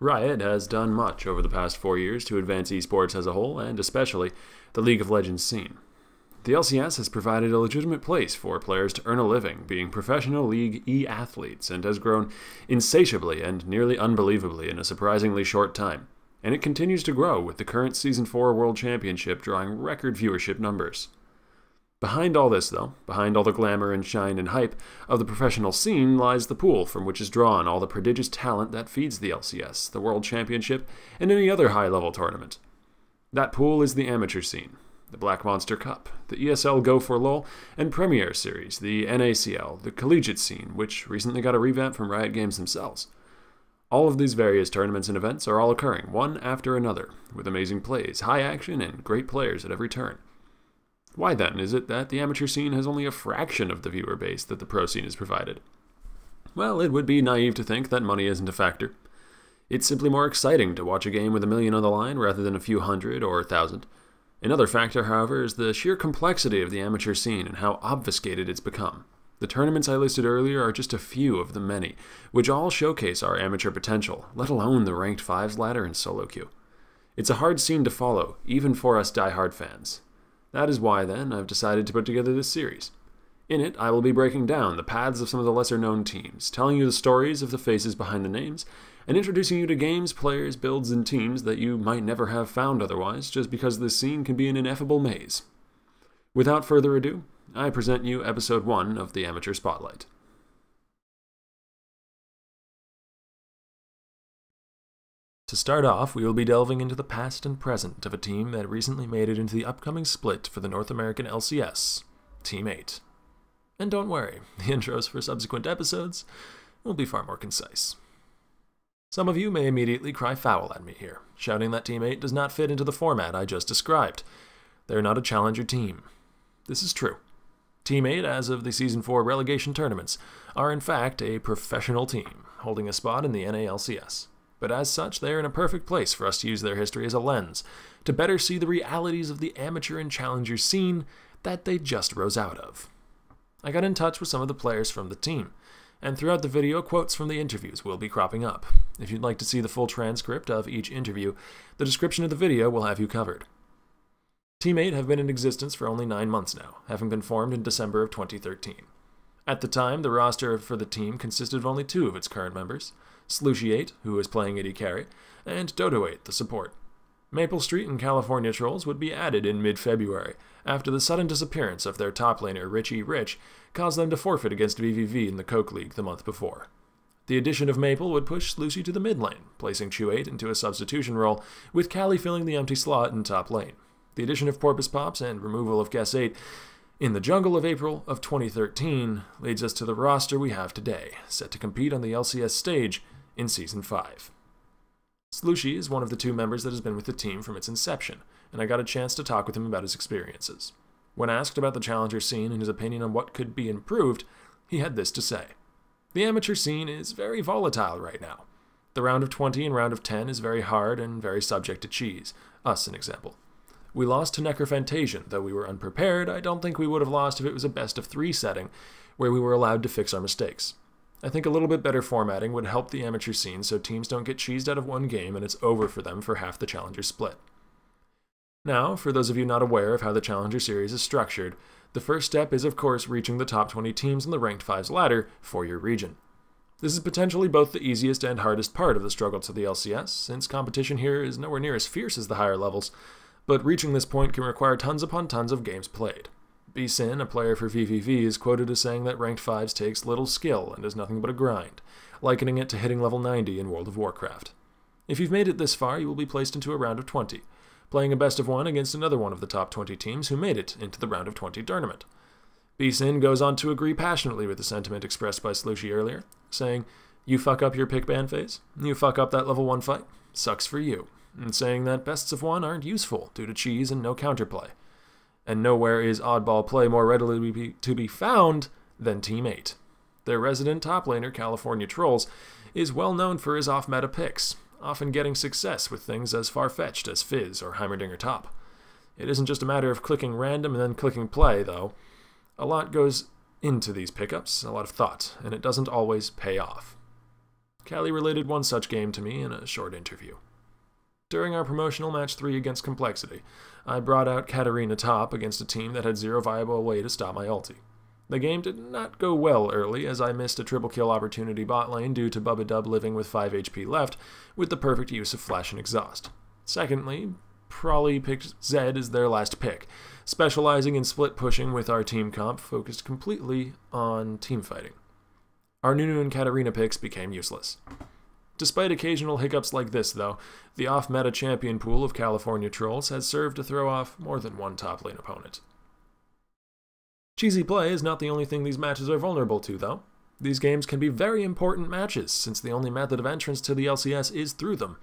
Riot has done much over the past 4 years to advance esports as a whole, and especially the League of Legends scene. The LCS has provided a legitimate place for players to earn a living being professional League E-athletes and has grown insatiably and nearly unbelievably in a surprisingly short time. And it continues to grow with the current Season 4 World Championship drawing record viewership numbers. Behind all this, though, behind all the glamour and shine and hype of the professional scene lies the pool from which is drawn all the prodigious talent that feeds the LCS, the World Championship, and any other high-level tournament. That pool is the amateur scene, the Black Monster Cup, the ESL Go for LOL, and Premier Series, the NACL, the collegiate scene, which recently got a revamp from Riot Games themselves. All of these various tournaments and events are all occurring, one after another, with amazing plays, high action, and great players at every turn. Why then is it that the amateur scene has only a fraction of the viewer base that the pro scene has provided? Well, it would be naive to think that money isn't a factor. It's simply more exciting to watch a game with 1 million on the line rather than a few hundred or 1,000. Another factor, however, is the sheer complexity of the amateur scene and how obfuscated it's become. The tournaments I listed earlier are just a few of the many, which all showcase our amateur potential, let alone the ranked 5s ladder and solo queue. It's a hard scene to follow, even for us die-hard fans. That is why, then, I've decided to put together this series. In it, I will be breaking down the paths of some of the lesser-known teams, telling you the stories of the faces behind the names, and introducing you to games, players, builds, and teams that you might never have found otherwise, just because this scene can be an ineffable maze. Without further ado, I present you Episode 1 of the Amateur Spotlight. To start off, we will be delving into the past and present of a team that recently made it into the upcoming split for the North American LCS, Team 8. And don't worry, the intros for subsequent episodes will be far more concise. Some of you may immediately cry foul at me here, shouting that Team 8 does not fit into the format I just described. They're not a challenger team. This is true. Team 8, as of the Season 4 relegation tournaments, are in fact a professional team, holding a spot in the NALCS. But as such, they are in a perfect place for us to use their history as a lens, to better see the realities of the amateur and challenger scene that they just rose out of. I got in touch with some of the players from the team, and throughout the video, quotes from the interviews will be cropping up. If you'd like to see the full transcript of each interview, the description of the video will have you covered. Team 8 have been in existence for only 9 months now, having been formed in December of 2013. At the time, the roster for the team consisted of only 2 of its current members, Slushy 8, who is playing AD carry, and Dodo 8, the support. Maple Street and California Trolls would be added in mid-February, after the sudden disappearance of their top laner Richie Rich caused them to forfeit against VVV in the Coke League the month before. The addition of Maple would push Slushy to the mid lane, placing Chew 8 into a substitution role, with Callie filling the empty slot in top lane. The addition of Porpoise Pops and removal of Guess 8 in the jungle of April of 2013 leads us to the roster we have today, set to compete on the LCS stage in Season 5. Slushy is one of the 2 members that has been with the team from its inception, and I got a chance to talk with him about his experiences. When asked about the challenger scene and his opinion on what could be improved, he had this to say. The amateur scene is very volatile right now. The round of 20 and round of 10 is very hard and very subject to cheese. Us, an example. We lost to Necrophantasian, though we were unprepared. I don't think we would have lost if it was a best-of-3 setting, where we were allowed to fix our mistakes. I think a little bit better formatting would help the amateur scene so teams don't get cheesed out of one game and it's over for them for half the challenger split. Now, for those of you not aware of how the challenger series is structured, the first step is of course reaching the top 20 teams in the ranked 5s ladder for your region. This is potentially both the easiest and hardest part of the struggle to the LCS, since competition here is nowhere near as fierce as the higher levels, but reaching this point can require tons upon tons of games played. B-Sin, a player for VVV, is quoted as saying that ranked 5s takes little skill and is nothing but a grind, likening it to hitting level 90 in World of Warcraft. If you've made it this far, you will be placed into a round of 20, playing a best of 1 against another one of the top 20 teams who made it into the round of 20 tournament. B-Sin goes on to agree passionately with the sentiment expressed by Slushy earlier, saying, "You fuck up your pick ban phase, you fuck up that level 1 fight, sucks for you," and saying that bests of 1 aren't useful due to cheese and no counterplay. And nowhere is oddball play more readily to be found than Team 8. Their resident top laner, California Trolls, is well known for his off-meta picks, often getting success with things as far-fetched as Fizz or Heimerdinger top. It isn't just a matter of clicking random and then clicking play, though. A lot goes into these pickups, a lot of thought, and it doesn't always pay off. Callie related one such game to me in a short interview. During our promotional match 3 against Complexity, I brought out Katarina top against a team that had zero viable way to stop my ulti. The game did not go well early, as I missed a triple kill opportunity bot lane due to Bubba Dub living with 5 HP left, with the perfect use of flash and exhaust. Secondly, Prolly picked Zed as their last pick, specializing in split pushing with our team comp focused completely on teamfighting. Our Nunu and Katarina picks became useless. Despite occasional hiccups like this, though, the off-meta champion pool of California trolls has served to throw off more than one top lane opponent. Cheesy play is not the only thing these matches are vulnerable to, though. These games can be very important matches, since the only method of entrance to the LCS is through them.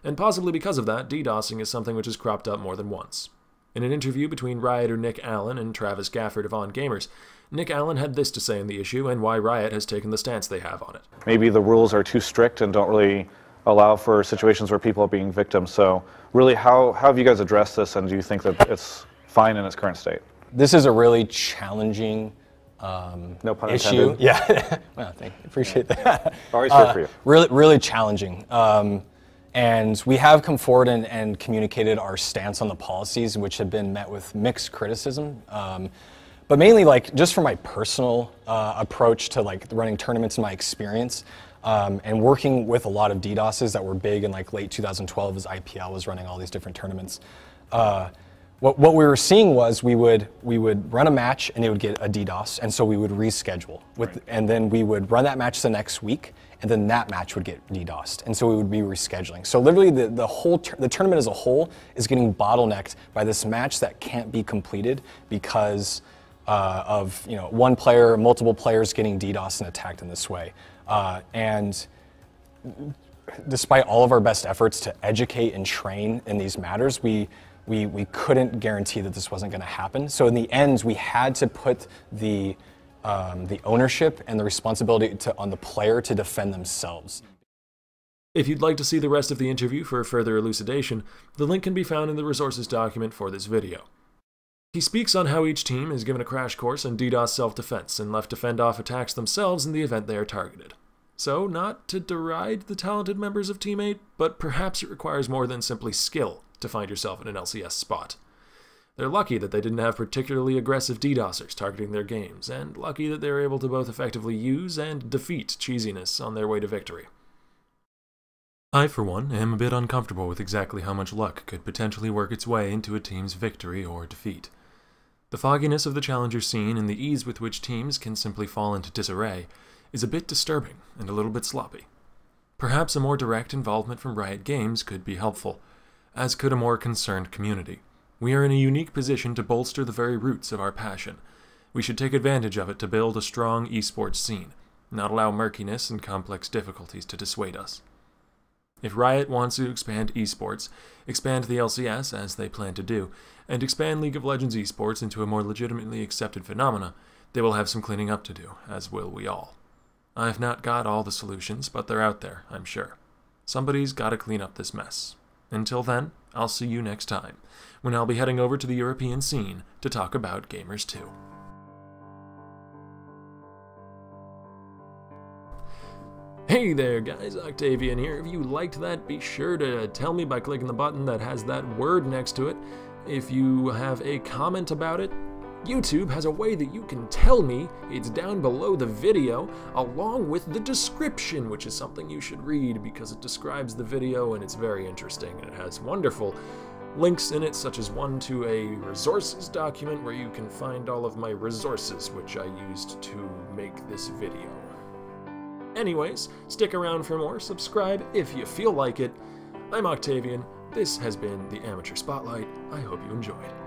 And possibly because of that, DDoSing is something which has cropped up more than once. In an interview between Rioter Nick Allen and Travis Gafford of On Gamers, Nick Allen had this to say on the issue and why Riot has taken the stance they have on it. Maybe the rules are too strict and don't really allow for situations where people are being victims. So really, how have you guys addressed this, and do you think that it's fine in its current state? This is a really challenging no pun issue. intended. Yeah, well, thank you. Appreciate that. Always here for you. Really challenging. And we have come forward and communicated our stance on the policies, which have been met with mixed criticism. But mainly, like, just from my personal approach to like running tournaments and my experience, and working with a lot of DDoSes that were big in like late 2012 as IPL was running all these different tournaments. What we were seeing was we would run a match and it would get a DDoS, and so we would reschedule, and then we would run that match the next week, and then that match would get DDoSed, and so we would be rescheduling. So literally the tournament as a whole is getting bottlenecked by this match that can't be completed because of one player, multiple players getting DDoSed and attacked in this way. And despite all of our best efforts to educate and train in these matters, we couldn't guarantee that this wasn't going to happen. So in the end, we had to put the ownership and the responsibility on the player to defend themselves. If you'd like to see the rest of the interview for further elucidation, the link can be found in the resources document for this video. He speaks on how each team is given a crash course in DDoS self-defense and left to fend off attacks themselves in the event they are targeted. So, not to deride the talented members of Team 8, but perhaps it requires more than simply skill to find yourself in an LCS spot. They're lucky that they didn't have particularly aggressive DDoSers targeting their games, and lucky that they were able to both effectively use and defeat cheesiness on their way to victory. I, for one, am a bit uncomfortable with exactly how much luck could potentially work its way into a team's victory or defeat. The fogginess of the challenger scene and the ease with which teams can simply fall into disarray is a bit disturbing and a little bit sloppy. Perhaps a more direct involvement from Riot Games could be helpful, as could a more concerned community. We are in a unique position to bolster the very roots of our passion. We should take advantage of it to build a strong esports scene, not allow murkiness and complex difficulties to dissuade us. If Riot wants to expand esports, expand the LCS as they plan to do, and expand League of Legends esports into a more legitimately accepted phenomena, they will have some cleaning up to do, as will we all. I've not got all the solutions, but they're out there, I'm sure. Somebody's got to clean up this mess. Until then, I'll see you next time, when I'll be heading over to the European scene to talk about Gamers 2. Hey there guys, Octavian here. If you liked that, be sure to tell me by clicking the button that has that word next to it. If you have a comment about it, YouTube has a way that you can tell me. It's down below the video, along with the description, which is something you should read because it describes the video and it's very interesting. And it has wonderful links in it, such as one to a resources document where you can find all of my resources, which I used to make this video. Anyways, stick around for more, subscribe if you feel like it. I'm Octavian, this has been the Amateur Spotlight, I hope you enjoyed.